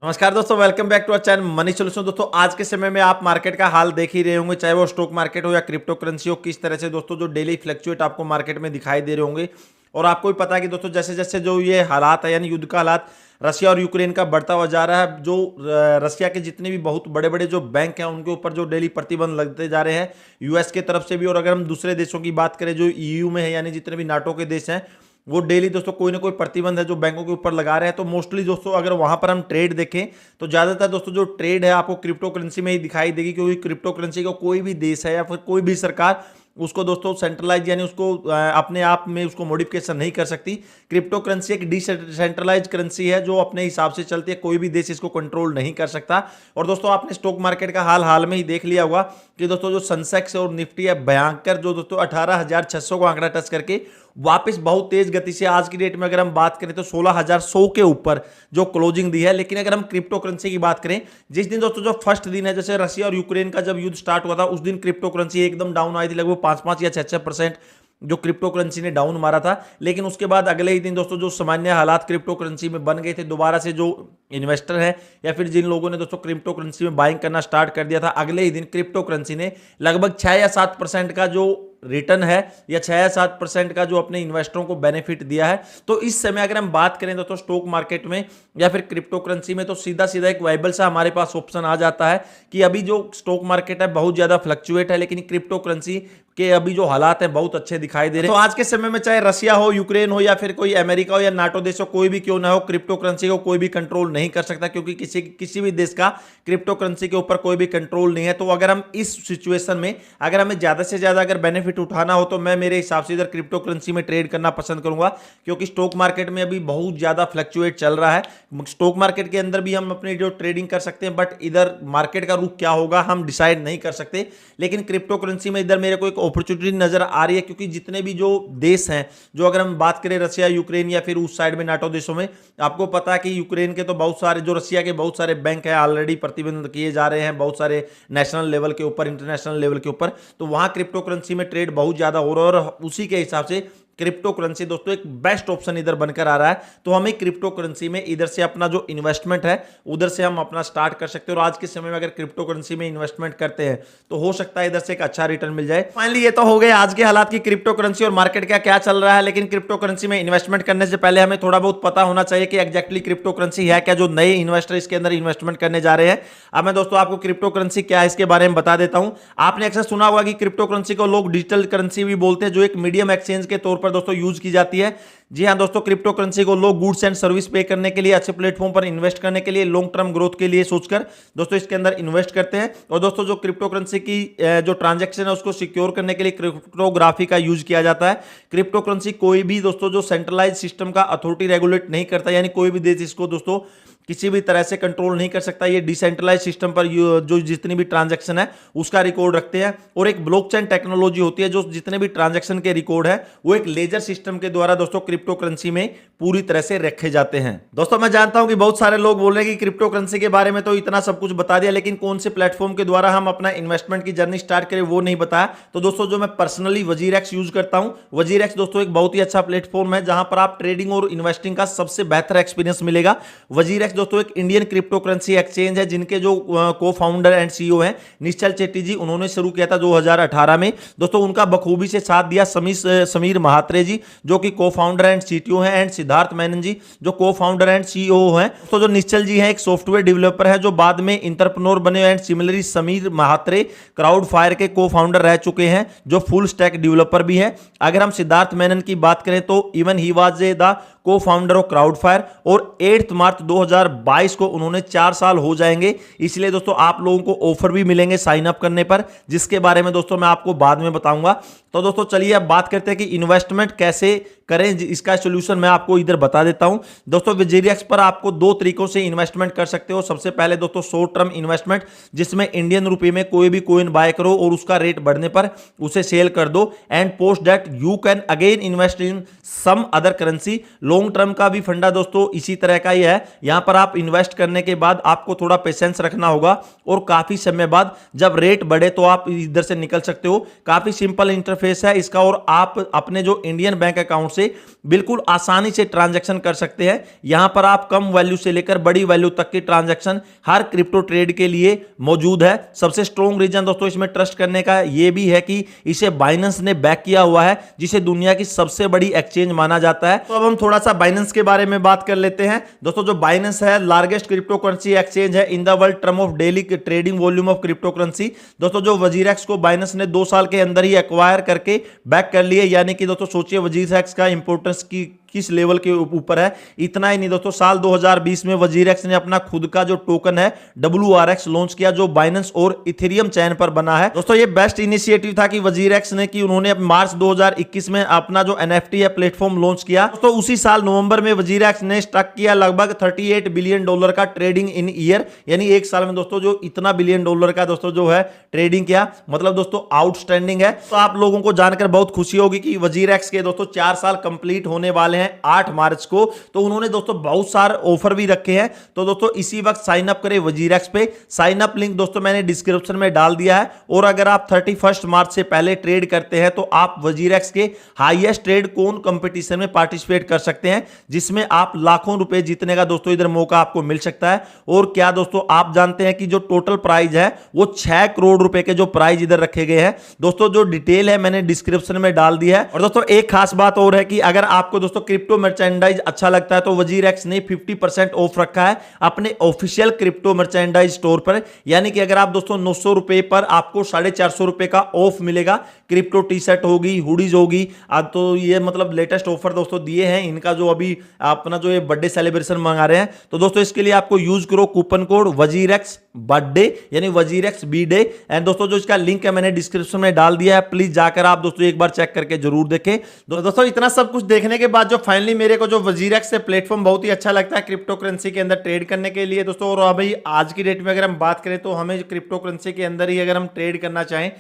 नमस्कार दोस्तों, welcome back to our channel money solution. दोस्तों आज के समय में आप मार्केट का हाल देख ही रहे होंगे, चाहे वो स्टॉक मार्केट हो या क्रिप्टो करेंसी हो। किस तरह से दोस्तों जो डेली फ्लक्चुएट आपको मार्केट में दिखाई दे रहे होंगे। और आपको भी पता है कि दोस्तों जैसे जैसे जो ये हालात है, यानी युद्ध का हालात रशिया और यूक्रेन का बढ़ता हुआ जा रहा है, जो रशिया के जितने भी बहुत बड़े बड़े जो बैंक हैं उनके ऊपर जो डेली प्रतिबंध लगते जा रहे हैं यूएस के तरफ से भी। और अगर हम दूसरे देशों की बात करें जो ईयू में है, यानी जितने भी नाटो के देश हैं, वो डेली दोस्तों कोई ना कोई प्रतिबंध है जो बैंकों के ऊपर लगा रहे हैं। तो मोस्टली दोस्तों अगर वहां पर हम ट्रेड देखें तो ज्यादातर दोस्तों जो ट्रेड है आपको क्रिप्टो करेंसी में ही दिखाई देगी, क्योंकि क्रिप्टो करेंसी को कोई भी देश है या फिर कोई भी सरकार उसको दोस्तों सेंट्रलाइज यानी उसको अपने आप में उसको मॉडिफिकेशन नहीं कर सकती। क्रिप्टो करेंसी एक डिसेंट्रलाइज करेंसी है जो अपने हिसाब से चलती है, कोई भी देश इसको कंट्रोल नहीं कर सकता। और दोस्तों आपने स्टॉक मार्केट का हाल में ही देख लिया होगा कि दोस्तों जो सेंसेक्स और निफ्टी है भयंकर जो दोस्तों 18,600 को आंकड़ा टच करके वापस बहुत तेज गति से आज की डेट में अगर हम बात करें तो 16,100 के ऊपर जो क्लोजिंग दी है। लेकिन अगर हम क्रिप्टो करेंसी की बात करें, जिस दिन दोस्तों जो फर्स्ट दिन है, जैसे रशिया और यूक्रेन का जब युद्ध स्टार्ट हुआ था, उस दिन क्रिप्टो करेंसी एकदम डाउन आई थी, लगभग 5 या 6% जो क्रिप्टो करेंसी ने डाउन मारा था। लेकिन उसके बाद अगले ही दिन दोस्तों जो सामान्य हालात क्रिप्टो करेंसी में बन गए थे, दोबारा से जो इन्वेस्टर है या फिर जिन लोगों ने दोस्तों क्रिप्टो करेंसी में बाइंग करना स्टार्ट कर दिया था, अगले ही दिन क्रिप्टो करेंसी ने लगभग 6 या 7% का जो रिटर्न है या 6 या 7% का जो अपने इन्वेस्टरों को बेनिफिट दिया है। तो इस समय अगर हम बात करें दोस्तों स्टॉक मार्केट में या फिर क्रिप्टो करेंसी में, तो सीधा सीधा एक वाइबल सा हमारे पास ऑप्शन आ जाता है कि अभी जो स्टॉक मार्केट है बहुत ज्यादा फ्लक्चुएट है, लेकिन क्रिप्टो करेंसी के अभी जो हालात हैं बहुत अच्छे दिखाई दे रहे हैं। तो आज के समय में चाहे रशिया हो, यूक्रेन हो या फिर कोई अमेरिका हो या नाटो देश हो, कोई भी क्यों ना हो, क्रिप्टो करेंसी को कोई भी कंट्रोल नहीं कर सकता, क्योंकि किसी भी देश का क्रिप्टो करेंसी के ऊपर कोई भी कंट्रोल नहीं है। तो अगर हम इस सिचुएशन में अगर हमें ज्यादा से ज्यादा अगर बेनिफिट उठाना हो तो मैं मेरे हिसाब से इधर क्रिप्टो करेंसी में ट्रेड करना पसंद करूंगा, क्योंकि स्टॉक मार्केट में अभी बहुत ज्यादा फ्लक्चुएट चल रहा है। स्टॉक मार्केट के अंदर भी हम अपनी जो ट्रेडिंग कर सकते हैं, बट इधर मार्केट का रुख क्या होगा हम डिसाइड नहीं कर सकते। लेकिन क्रिप्टो करेंसी में इधर मेरे को एक अपॉर्चुनिटी नजर आ रही है, क्योंकि जितने भी जो देश हैं, जो अगर हम बात करें रशिया, यूक्रेन या फिर उस साइड में नाटो देशों में, आपको पता है कि यूक्रेन के तो बहुत सारे, जो रशिया के बहुत सारे बैंक है ऑलरेडी प्रतिबंध किए जा रहे हैं, बहुत सारे नेशनल लेवल के ऊपर, इंटरनेशनल लेवल के ऊपर। तो वहां क्रिप्टो करेंसी में ट्रेड बहुत ज्यादा हो रहा है और उसी के हिसाब से क्रिप्टो करेंसी दोस्तों एक बेस्ट ऑप्शन इधर बनकर आ रहा है। तो हमें क्रिप्टो करेंसी में इधर से अपना जो इन्वेस्टमेंट है उधर से हम अपना स्टार्ट कर सकते हैं। और आज के समय में अगर क्रिप्टो करेंसी में इन्वेस्टमेंट करते हैं तो हो सकता है इधर से एक अच्छा रिटर्न मिल जाए। फाइनली ये तो हो गए आज के हालात की क्रिप्टो करेंसी और मार्केट का क्या चल रहा है। लेकिन क्रिप्टो करेंसी में इन्वेस्टमेंट करने से पहले हमें थोड़ा बहुत पता होना चाहिए कि एक्जैक्टली क्रिप्टो करेंसी है क्या, जो नए इन्वेस्टर इसके अंदर इन्वेस्टमेंट करने जा रहे हैं। अब मैं दोस्तों आपको क्रिप्टो करेंसी क्या है इसके बारे में बता देता हूं। आपने अक्सर सुना होगा कि क्रिप्टो करेंसी को लोग डिजिटल करेंसी भी बोलते हैं, जो एक मीडियम एक्सचेंज के तौर पर दोस्तों यूज की जाती है। जी हां दोस्तों, क्रिप्टो करेंसी को लोग गुड्स एंड सर्विस पे करने के लिए, अच्छे प्लेटफॉर्म पर इन्वेस्ट करने के लिए, लॉन्ग टर्म ग्रोथ के लिए सोचकर दोस्तों इसके अंदर इन्वेस्ट करते हैं। और दोस्तों जो क्रिप्टो करेंसी की जो ट्रांजैक्शन है उसको सिक्योर करने के लिए क्रिप्टोग्राफी का यूज किया जाता है। क्रिप्टो करेंसी कोई भी दोस्तों जो सेंट्रलाइज सिस्टम का अथॉरिटी रेगुलेट नहीं करता, यानी कोई भी देश इसको दोस्तों किसी भी तरह से कंट्रोल नहीं कर सकता। ये डिसेंट्रलाइज सिस्टम पर जो जितनी भी ट्रांजैक्शन है उसका रिकॉर्ड रखते हैं। और एक ब्लॉकचेन टेक्नोलॉजी होती है, जो जितने भी ट्रांजैक्शन के रिकॉर्ड है वो एक लेजर सिस्टम के द्वारा दोस्तों क्रिप्टो करेंसी में पूरी तरह से रखे जाते हैं। दोस्तों मैं जानता हूं कि बहुत सारे लोग बोल रहे हैं कि क्रिप्टो करेंसी के बारे में तो इतना सब कुछ बता दिया, लेकिन कौन से प्लेटफॉर्म के द्वारा हम अपना इन्वेस्टमेंट की जर्नी स्टार्ट करें वो नहीं बताया। तो दोस्तों जो मैं पर्सनली वजीरेक्स यूज करता हूं, वजीरेक्स दोस्तों एक बहुत ही अच्छा प्लेटफॉर्म है जहां पर आप ट्रेडिंग और इन्वेस्टिंग का सबसे बेहतर एक्सपीरियंस मिलेगा। वजीरेक्स दोस्तों एक इंडियन क्रिप्टो करेंसी एक्सचेंज है, जिनके जो को फाउंडर एंड सीईओ हैं निश्चल चेट्टी जी, उन्होंने शुरू किया था 2018 में। दोस्तों उनका बखूबी से साथ दिया समीर महात्रे जी, जो कि को फाउंडर एंड सीटीओ हैं, एंड सिद्धार्थ मेनन जी जो को फाउंडर एंड सीईओ हैं। तो जो निश्चल जी हैं एक सॉफ्टवेयर डेवलपर है, जो बाद में इंटरप्रेन्योर बने, and similarly Sameer Mhatre crowd fire के को फाउंडर रह चुके हैं, जो फुल स्टैक डेवलपर भी है। अगर हम सिद्धार्थ मेनन की बात करें तो इवन ही वाज द को फाउंडर ऑफ क्राउड फायर, और 8 मार्च 2022 को उन्होंने 4 साल हो जाएंगे। इसलिए दोस्तों आप लोगों को ऑफर भी मिलेंगे साइन अप करने पर, जिसके बारे में दोस्तों मैं आपको बाद में बताऊंगा। तो दोस्तों चलिए अब बात करते हैं कि इन्वेस्टमेंट कैसे करें। इसका सॉल्यूशन मैं आपको इधर बता देता हूं। दोस्तों वजीरेक्स पर आपको 2 तरीकों से इन्वेस्टमेंट कर सकते हो। सबसे पहले दोस्तों शॉर्ट टर्म इन्वेस्टमेंट, जिसमें इंडियन रुपए में कोई भी कॉइन बाय करो और उसका रेट बढ़ने पर उसे सेल कर दो, and post that you can again invest in some other currency. Long term का भी फंडा दोस्तों इसी तरह का ही है। यहां पर पर आप इन्वेस्ट करने के बाद आपको थोड़ा पेशेंस रखना होगा और काफी समय बाद जब रेट बढ़े तो आप इधर से निकल सकते हो। काफी सिंपल इंटरफेस है इसका और आप अपने जो इंडियन बैंक अकाउंट से बिल्कुल आसानी से ट्रांजैक्शन कर सकते हैं। यहां पर आप कम वैल्यू से लेकर बड़ी वैल्यू तक की ट्रांजैक्शन हर क्रिप्टो ट्रेड के लिए मौजूद है। सबसे स्ट्रॉन्ग रीजन दोस्तों इसमें ट्रस्ट करने का यह भी है कि इसे बाइनेंस ने बैक किया हुआ है, जिसे दुनिया की सबसे बड़ी एक्सचेंज माना जाता है। तो अब हम थोड़ा सा बाइनेंस के बारे में बात कर लेते हैं। दोस्तों जो बाइनेंस है लार्जेस्ट क्रिप्टो करेंसी एक्सचेंज है in the world term of daily trading volume of crypto currency. दोस्तों जो वजीरेक्स को बाइनेंस ने 2 साल के अंदर ही एक्वायर करके बैक कर लिए, यानी कि दोस्तों सोचिए वजीरेक्स का इंपोर्टेंस की किस लेवल के ऊपर है। इतना ही नहीं दोस्तों, साल 2020 में वजीरेक्स ने अपना खुद का जो टोकन है WRX लॉन्च किया, जो बाइनेंस और इथेरियम चैन पर बना है। दोस्तों ये बेस्ट इनिशिएटिव था कि वजीरेक्स ने कि उन्होंने मार्च 2021 में अपना जो NFT है प्लेटफॉर्म लॉन्च किया। दोस्तों उसी साल नवंबर में वजीरेक्स ने स्टक किया लगभग $38 बिलियन का ट्रेडिंग इन ईयर, यानी एक साल में दोस्तों जो इतना बिलियन डॉलर का दोस्तों जो है ट्रेडिंग किया, मतलब दोस्तों आउटस्टैंडिंग है। तो आप लोगों को जानकर बहुत खुशी होगी कि वजीरेक्स के दोस्तों 4 साल कंप्लीट होने वाले हैं 8 मार्च को। तो उन्होंने दोस्तों बहुत सारे ऑफर भी रखे हैं। तो दोस्तों इसी वक्त साइन अप करें वजीरेक्स पे। साइन अप लिंक दोस्तों मैंने डिस्क्रिप्शन में डाल दिया है। और अगर आप 31 मार्च से पहले ट्रेड करते हैं तो आप वजीरेक्स के हाईएस्ट ट्रेड कौन कंपटीशन में पार्टिसिपेट कर सकते हैं, जिसमें आप लाखों रुपए जीतने का दोस्तों इधर मौका आपको मिल सकता है। और क्या दोस्तों आप जानते हैं कि जो टोटल प्राइज है वो 6 करोड़ रुपए के जो प्राइज इधर रखे गए हैं। दोस्तों जो डिटेल है मैंने डिस्क्रिप्शन में डाल दिया है। और दोस्तों एक खास बात और है कि अगर आपको दोस्तों क्रिप्टो मर्चेंडाइज अच्छा लगता है तो वजीरेक्स ने 50% ऑफ रखा है अपने ऑफिशियल क्रिप्टो मर्चेंडाइज स्टोर पर। यानी कि अगर आप दोस्तों 900 रुपए पर आपको 450 रुपए का ऑफ मिलेगा। क्रिप्टो टी शर्ट होगी, हुडीज होगी। तो ये मतलब लेटेस्ट ऑफर दोस्तों दिए हैं इनका, जो अभी अपना जो ये बर्थडे सेलिब्रेशन मंगा रहे हैं। तो दोस्तों इसके लिए आपको यूज करो कूपन कोड वजीरेक्स बर्थडे, यानी वजीरेक्स बी डे। एंड दोस्तों जो इसका लिंक है मैंने डिस्क्रिप्शन में डाल दिया है, प्लीज जाकर आप दोस्तों एक बार चेक करके जरूर देखें। दोस्तों इतना सब कुछ देखने के बाद जो फाइनली मेरे को जो वजीरेक्स से प्लेटफॉर्म बहुत ही अच्छा लगता है क्रिप्टो करेंसी के अंदर ट्रेड करने के लिए दोस्तों। और अभी आज की डेट में अगर हम बात करें तो हमें क्रिप्टो करेंसी के अंदर ही अगर हम ट्रेड करना चाहें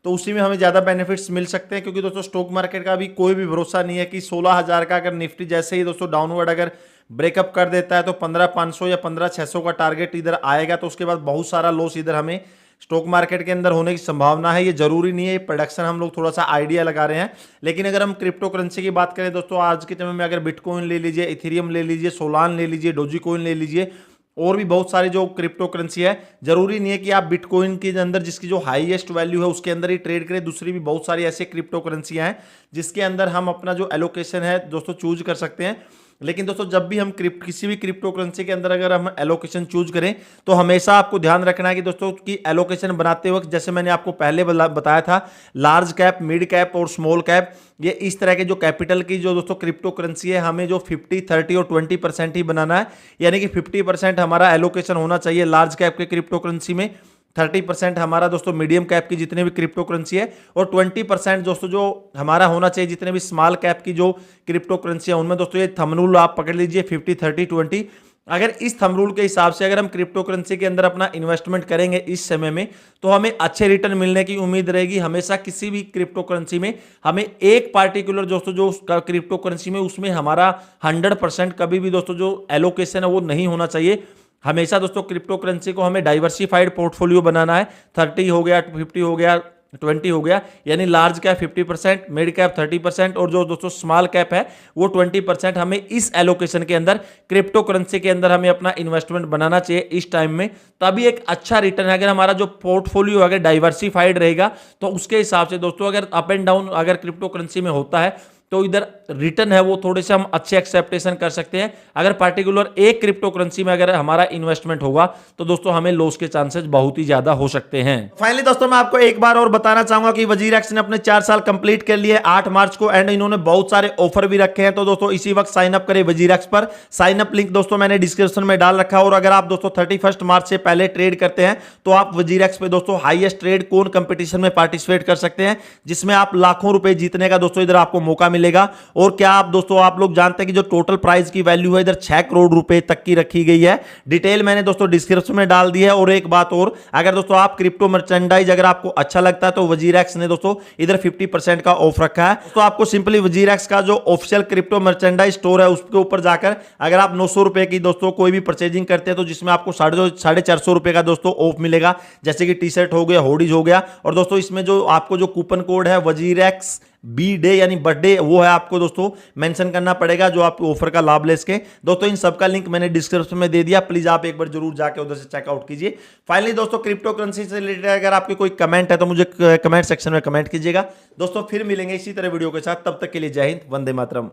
तो उसी में हमें ज़्यादा बेनिफिट्स मिल सकते हैं, क्योंकि दोस्तों स्टॉक मार्केट का भी कोई भी भरोसा नहीं है कि 16,000 का अगर निफ्टी जैसे ही दोस्तों डाउनवर्ड अगर ब्रेकअप कर देता है तो 15,500 या 15,600 का टारगेट इधर आएगा, तो उसके बाद बहुत सारा लॉस इधर हमें स्टॉक मार्केट के अंदर होने की संभावना है। ये जरूरी नहीं है, प्रोडक्शन हम लोग थोड़ा सा आइडिया लगा रहे हैं। लेकिन अगर हम क्रिप्टो करेंसी की बात करें दोस्तों, आज के समय में अगर बिटकॉइन ले लीजिए, इथेरियम ले लीजिए, सोलान ले लीजिए, डोजी कॉइन ले लीजिए, और भी बहुत सारी जो क्रिप्टो करेंसी है, जरूरी नहीं है कि आप बिटकॉइन के अंदर जिसकी जो हाईएस्ट वैल्यू है उसके अंदर ही ट्रेड करें। दूसरी भी बहुत सारी ऐसे क्रिप्टो करेंसियां हैं जिसके अंदर हम अपना जो एलोकेशन है दोस्तों चूज कर सकते हैं। लेकिन दोस्तों जब भी हम किसी भी क्रिप्टो करेंसी के अंदर अगर हम एलोकेशन चूज करें तो हमेशा आपको ध्यान रखना है कि दोस्तों की एलोकेशन बनाते वक्त, जैसे मैंने आपको पहले बताया था, लार्ज कैप, मिड कैप और स्मॉल कैप, ये इस तरह के जो कैपिटल की जो दोस्तों क्रिप्टो करेंसी है हमें जो 50, 30 और 20% ही बनाना है। यानी कि 50% हमारा एलोकेशन होना चाहिए लार्ज कैप के क्रिप्टो करेंसी में, 30% हमारा दोस्तों मीडियम कैप की जितने भी क्रिप्टो करेंसी है, और 20% दोस्तों जो हमारा होना चाहिए जितने भी स्मॉल कैप की जो क्रिप्टो करेंसी है उनमें। दोस्तों ये थंब रूल आप पकड़ लीजिए 50, 30, 20। अगर इस थंब रूल के हिसाब से अगर हम क्रिप्टो करेंसी के अंदर अपना इन्वेस्टमेंट करेंगे इस समय में तो हमें अच्छे रिटर्न मिलने की उम्मीद रहेगी। हमेशा किसी भी क्रिप्टो करेंसी में हमें एक पार्टिकुलर दोस्तों जो क्रिप्टो करेंसी में उसमें हमारा 100% कभी भी दोस्तों जो एलोकेशन है वो नहीं होना चाहिए। हमेशा दोस्तों क्रिप्टो करेंसी को हमें डाइवर्सिफाइड पोर्टफोलियो बनाना है। 30 हो गया, 50 हो गया, 20 हो गया, यानी लार्ज कैप 50%, मिड कैप 30% और जो दोस्तों स्मॉल कैप है वो 20%। हमें इस एलोकेशन के अंदर क्रिप्टो करेंसी के अंदर हमें अपना इन्वेस्टमेंट बनाना चाहिए इस टाइम में, तभी एक अच्छा रिटर्न है। अगर हमारा जो पोर्टफोलियो अगर डाइवर्सिफाइड रहेगा तो उसके हिसाब से दोस्तों अगर अप एंड डाउन अगर क्रिप्टो करेंसी में होता है तो इधर रिटर्न है वो थोड़े से हम अच्छे एक्सेप्टेशन कर सकते हैं। अगर पार्टिकुलर एक क्रिप्टो करेंसी में अगर हमारा इन्वेस्टमेंट होगा तो दोस्तों हमें लॉस के चांसेस बहुत ही ज्यादा हो सकते हैं। फाइनली दोस्तों मैं आपको एक बार और बताना चाहूंगा कि वजीरेक्स ने अपने 4 साल कंप्लीट कर लिए 8 मार्च को, एंड इन्होंने बहुत सारे ऑफर भी रखे हैं। तो दोस्तों इसी वक्त साइन अप करें वजीरेक्स पर। साइन अप लिंक दोस्तों मैंने डिस्क्रिप्शन में डाल रखा है। और अगर आप दोस्तों 31 मार्च से पहले ट्रेड करते हैं तो आप वजीरेक्स पे दोस्तों हाईएस्ट ट्रेड कौन कंपटीशन में पार्टिसिपेट कर सकते हैं, जिसमें आप लाखों रुपए जीतने का दोस्तों इधर आपको मौका मिलेगा। और क्या आप दोस्तों आप लोग जानते हैं कि जो टोटल प्राइस की वैल्यू है इधर 6 करोड़ रुपए तक की रखी गई है। डिटेल मैंने दोस्तों डिस्क्रिप्शन में डाल दी है। और एक बात और, अगर दोस्तों आप क्रिप्टो मर्चेंडाइज अगर आपको अच्छा लगता है तो वजीरेक्स ने दोस्तों इधर 50% का ऑफ रखा है। तो आपको सिंपली वजीरेक्स का जो ऑफिशियल क्रिप्टो मर्चेंडाइज स्टोर है उसके ऊपर जाकर अगर आप 900 रुपए की दोस्तों कोई भी परचेजिंग करते हैं तो जिसमें आपको 450 रुपए का दोस्तों ऑफ मिलेगा, जैसे कि टी शर्ट हो गया, होडीज हो गया। और दोस्तों इसमें जो आपको जो कूपन कोड है वजीरेक्स बी डे यानी बर्थडे, वो है आपको दोस्तों मेंशन करना पड़ेगा जो आपको ऑफर का लाभ ले सके। दोस्तों इन सबका लिंक मैंने डिस्क्रिप्शन में दे दिया, प्लीज आप एक बार जरूर जाके उधर से चेकआउट कीजिए। फाइनली दोस्तों क्रिप्टो करेंसी से रिलेटेड अगर आपके कोई कमेंट है तो मुझे कमेंट सेक्शन में कमेंट कीजिएगा। दोस्तों फिर मिलेंगे इसी तरह वीडियो के साथ, तब तक के लिए जय हिंद, वंदे मातरम।